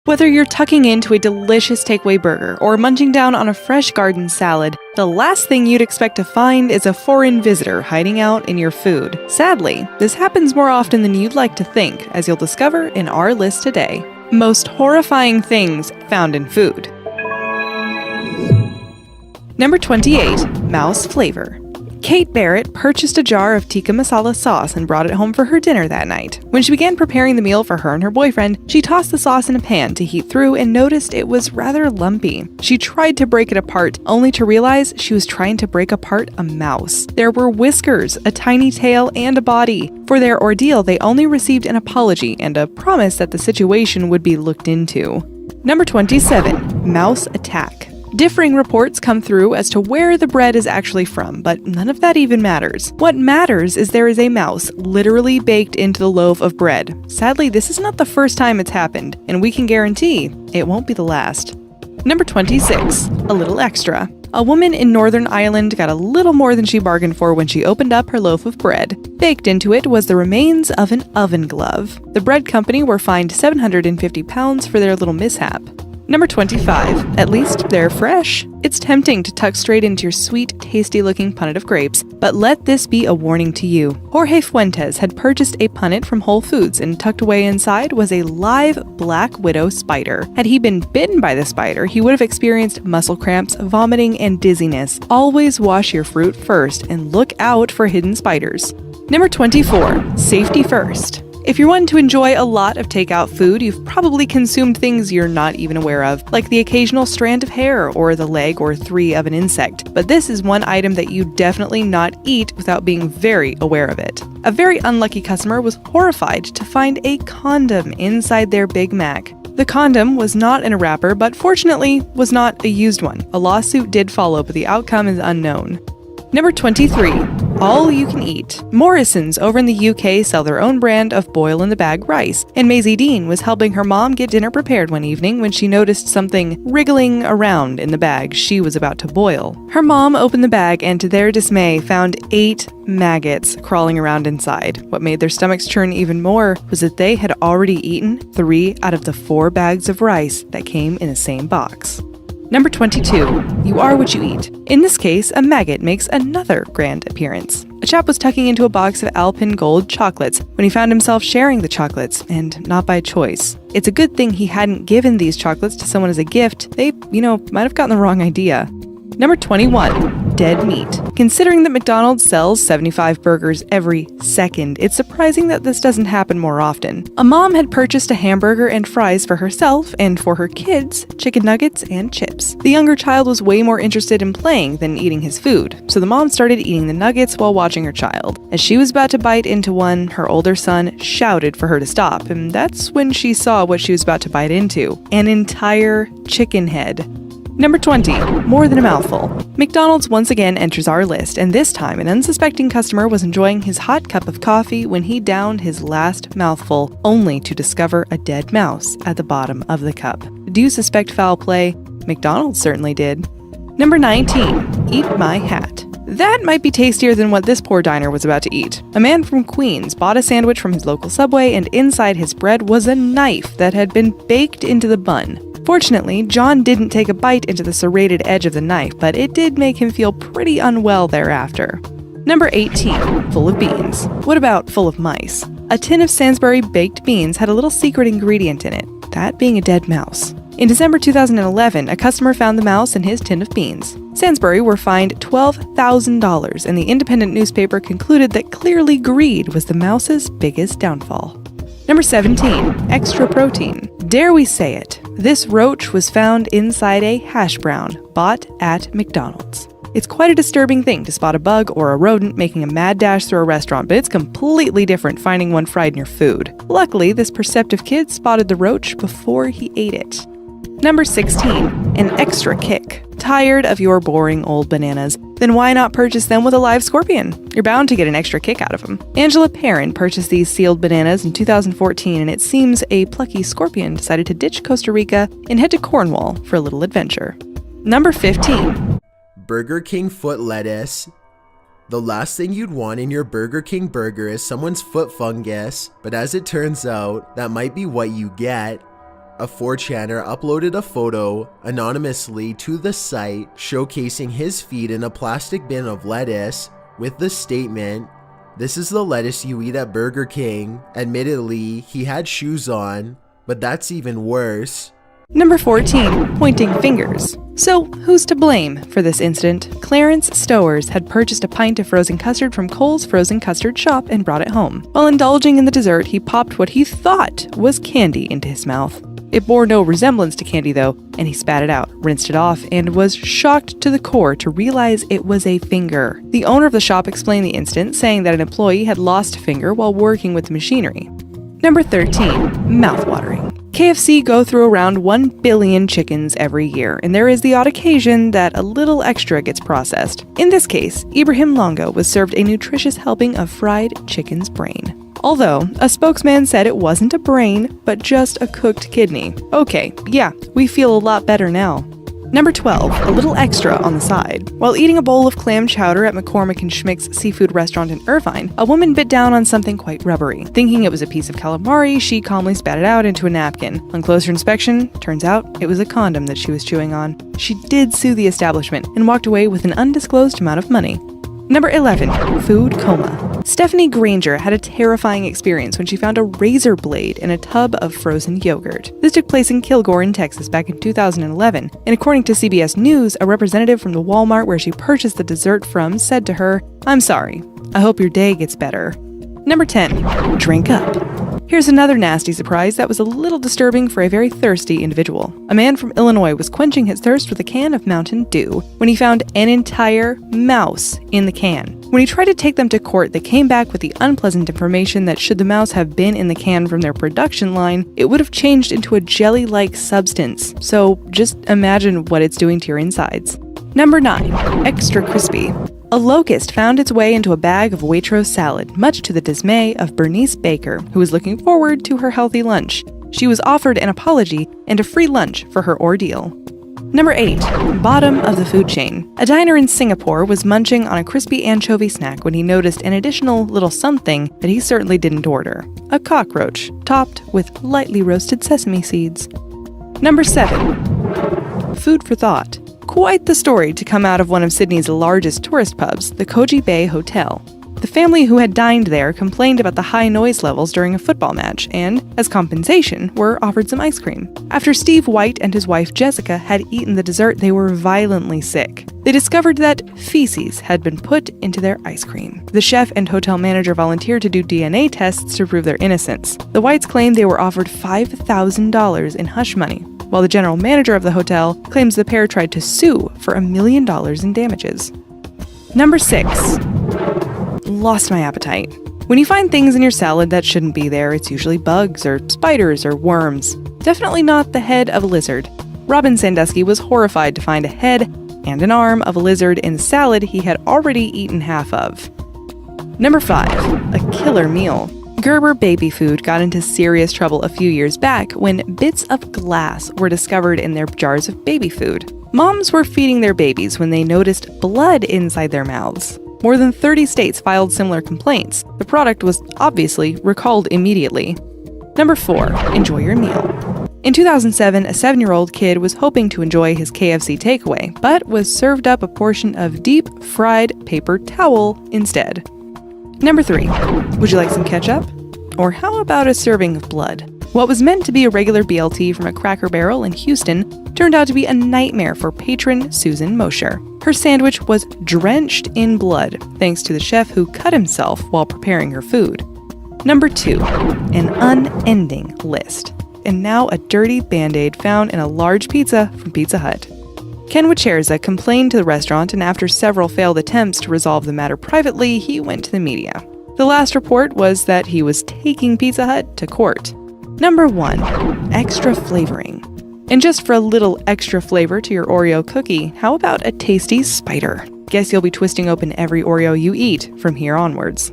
Whether you're tucking into a delicious takeaway burger or munching down on a fresh garden salad, the last thing you'd expect to find is a foreign visitor hiding out in your food. Sadly, this happens more often than you'd like to think, as you'll discover in our list today. Most horrifying things found in food. Number 28. Mouse flavor. Kate Barrett purchased a jar of tikka masala sauce and brought it home for her dinner that night. When she began preparing the meal for her and her boyfriend, she tossed the sauce in a pan to heat through and noticed it was rather lumpy. She tried to break it apart, only to realize she was trying to break apart a mouse. There were whiskers, a tiny tail, and a body. For their ordeal, they only received an apology and a promise that the situation would be looked into. Number 27. Mouse attack. Differing reports come through as to where the bread is actually from, but none of that even matters. What matters is there is a mouse literally baked into the loaf of bread. Sadly, this is not the first time it's happened, and we can guarantee it won't be the last. Number 26. A little extra. A woman in Northern Ireland got a little more than she bargained for when she opened up her loaf of bread. Baked into it was the remains of an oven glove. The bread company were fined £750 for their little mishap. Number 25. At least they're fresh. It's tempting to tuck straight into your sweet, tasty-looking punnet of grapes, but let this be a warning to you. Jorge Fuentes had purchased a punnet from Whole Foods, and tucked away inside was a live black widow spider. Had he been bitten by the spider, he would have experienced muscle cramps, vomiting, and dizziness. Always wash your fruit first and look out for hidden spiders. Number 24. Safety first. If you're one to enjoy a lot of takeout food, you've probably consumed things you're not even aware of, like the occasional strand of hair or the leg or three of an insect. But this is one item that you definitely not eat without being very aware of it. A very unlucky customer was horrified to find a condom inside their Big Mac. The condom was not in a wrapper, but fortunately was not a used one. A lawsuit did follow, but the outcome is unknown. Number 23. All you can eat. Morrisons over in the UK sell their own brand of boil-in-the-bag rice, and Maisie Dean was helping her mom get dinner prepared one evening when she noticed something wriggling around in the bag she was about to boil. Her mom opened the bag and, to their dismay, found 8 maggots crawling around inside. What made their stomachs churn even more was that they had already eaten 3 out of the 4 bags of rice that came in the same box. Number 22. You are what you eat. In this case, a maggot makes another grand appearance. A chap was tucking into a box of Alpen Gold chocolates when he found himself sharing the chocolates, and not by choice. It's a good thing he hadn't given these chocolates to someone as a gift. They, might have gotten the wrong idea. Number 21. Dead meat. Considering that McDonald's sells 75 burgers every second, it's surprising that this doesn't happen more often. A mom had purchased a hamburger and fries for herself, and for her kids, chicken nuggets and chips. The younger child was way more interested in playing than eating his food, so the mom started eating the nuggets while watching her child. As she was about to bite into one, her older son shouted for her to stop, and that's when she saw what she was about to bite into: an entire chicken head. Number 20. More than a mouthful. McDonald's once again enters our list, and this time an unsuspecting customer was enjoying his hot cup of coffee when he downed his last mouthful, only to discover a dead mouse at the bottom of the cup. Do you suspect foul play? McDonald's certainly did. Number 19. Eat my hat. That might be tastier than what this poor diner was about to eat. A man from Queens bought a sandwich from his local Subway, and inside his bread was a knife that had been baked into the bun. Fortunately, John didn't take a bite into the serrated edge of the knife, but it did make him feel pretty unwell thereafter. Number 18. Full of beans. What about full of mice? A tin of Sainsbury baked beans had a little secret ingredient in it, that being a dead mouse. In December 2011, a customer found the mouse in his tin of beans. Sainsbury were fined $12,000, and the independent newspaper concluded that clearly greed was the mouse's biggest downfall. Number 17. Extra protein. Dare we say it? This roach was found inside a hash brown bought at McDonald's. It's quite a disturbing thing to spot a bug or a rodent making a mad dash through a restaurant, but it's completely different finding one fried in your food. Luckily, this perceptive kid spotted the roach before he ate it. Number 16. An extra kick. Tired of your boring old bananas? Then why not purchase them with a live scorpion? You're bound to get an extra kick out of them. Angela Perrin purchased these sealed bananas in 2014, and it seems a plucky scorpion decided to ditch Costa Rica and head to Cornwall for a little adventure. Number 15. Burger King foot lettuce. The last thing you'd want in your Burger King burger is someone's foot fungus, but as it turns out, that might be what you get. A 4chaner uploaded a photo anonymously to the site showcasing his feet in a plastic bin of lettuce with the statement, "This is the lettuce you eat at Burger King." Admittedly, he had shoes on, but that's even worse. Number 14, pointing fingers. So, who's to blame for this incident? Clarence Stowers had purchased a pint of frozen custard from Cole's frozen custard shop and brought it home. While indulging in the dessert, he popped what he thought was candy into his mouth. It bore no resemblance to candy though, and he spat it out, rinsed it off, and was shocked to the core to realize it was a finger. The owner of the shop explained the incident, saying that an employee had lost a finger while working with the machinery. Number 13, mouthwatering. KFC go through around 1 billion chickens every year, and there is the odd occasion that a little extra gets processed. In this case, Ibrahim Longo was served a nutritious helping of fried chicken's brain. Although, a spokesman said it wasn't a brain, but just a cooked kidney. Okay, yeah, we feel a lot better now. Number 12, a little extra on the side. While eating a bowl of clam chowder at McCormick and Schmick's seafood restaurant in Irvine, a woman bit down on something quite rubbery. Thinking it was a piece of calamari, she calmly spat it out into a napkin. On closer inspection, turns out it was a condom that she was chewing on. She did sue the establishment and walked away with an undisclosed amount of money. Number 11, food coma. Stephanie Granger had a terrifying experience when she found a razor blade in a tub of frozen yogurt. This took place in Kilgore in Texas back in 2011, and according to CBS News, a representative from the Walmart where she purchased the dessert from said to her, "I'm sorry. I hope your day gets better." Number 10, drink up. Here's another nasty surprise that was a little disturbing for a very thirsty individual. A man from Illinois was quenching his thirst with a can of Mountain Dew when he found an entire mouse in the can. When he tried to take them to court, they came back with the unpleasant information that should the mouse have been in the can from their production line, it would have changed into a jelly-like substance. So just imagine what it's doing to your insides. Number 9, extra crispy. A locust found its way into a bag of Waitrose salad, much to the dismay of Bernice Baker, who was looking forward to her healthy lunch. She was offered an apology and a free lunch for her ordeal. Number 8, bottom of the food chain. A diner in Singapore was munching on a crispy anchovy snack when he noticed an additional little something that he certainly didn't order. A cockroach, topped with lightly roasted sesame seeds. Number 7, food for thought. Quite the story to come out of one of Sydney's largest tourist pubs, the Koji Bay Hotel. The family who had dined there complained about the high noise levels during a football match and, as compensation, were offered some ice cream. After Steve White and his wife Jessica had eaten the dessert, they were violently sick. They discovered that feces had been put into their ice cream. The chef and hotel manager volunteered to do DNA tests to prove their innocence. The Whites claimed they were offered $5,000 in hush money, while the general manager of the hotel claims the pair tried to sue for $1 million in damages. Number 6, lost my appetite. When you find things in your salad that shouldn't be there, it's usually bugs or spiders or worms. Definitely not the head of a lizard. Robin Sandusky was horrified to find a head and an arm of a lizard in salad he had already eaten half of. Number 5, a killer meal. Gerber Baby Food got into serious trouble a few years back when bits of glass were discovered in their jars of baby food. Moms were feeding their babies when they noticed blood inside their mouths. More than 30 states filed similar complaints. The product was obviously recalled immediately. Number 4, enjoy your meal. In 2007, a 7-year-old kid was hoping to enjoy his KFC takeaway, but was served up a portion of deep-fried paper towel instead. Number 3, would you like some ketchup? Or how about a serving of blood? What was meant to be a regular BLT from a Cracker Barrel in Houston turned out to be a nightmare for patron Susan Mosher. Her sandwich was drenched in blood, thanks to the chef who cut himself while preparing her food. Number 2, an unending list. And now a dirty Band-Aid found in a large pizza from Pizza Hut. Ken Wacherza complained to the restaurant, and after several failed attempts to resolve the matter privately, he went to the media. The last report was that he was taking Pizza Hut to court. Number 1, extra flavoring. And just for a little extra flavor to your Oreo cookie, how about a tasty spider? Guess you'll be twisting open every Oreo you eat from here onwards.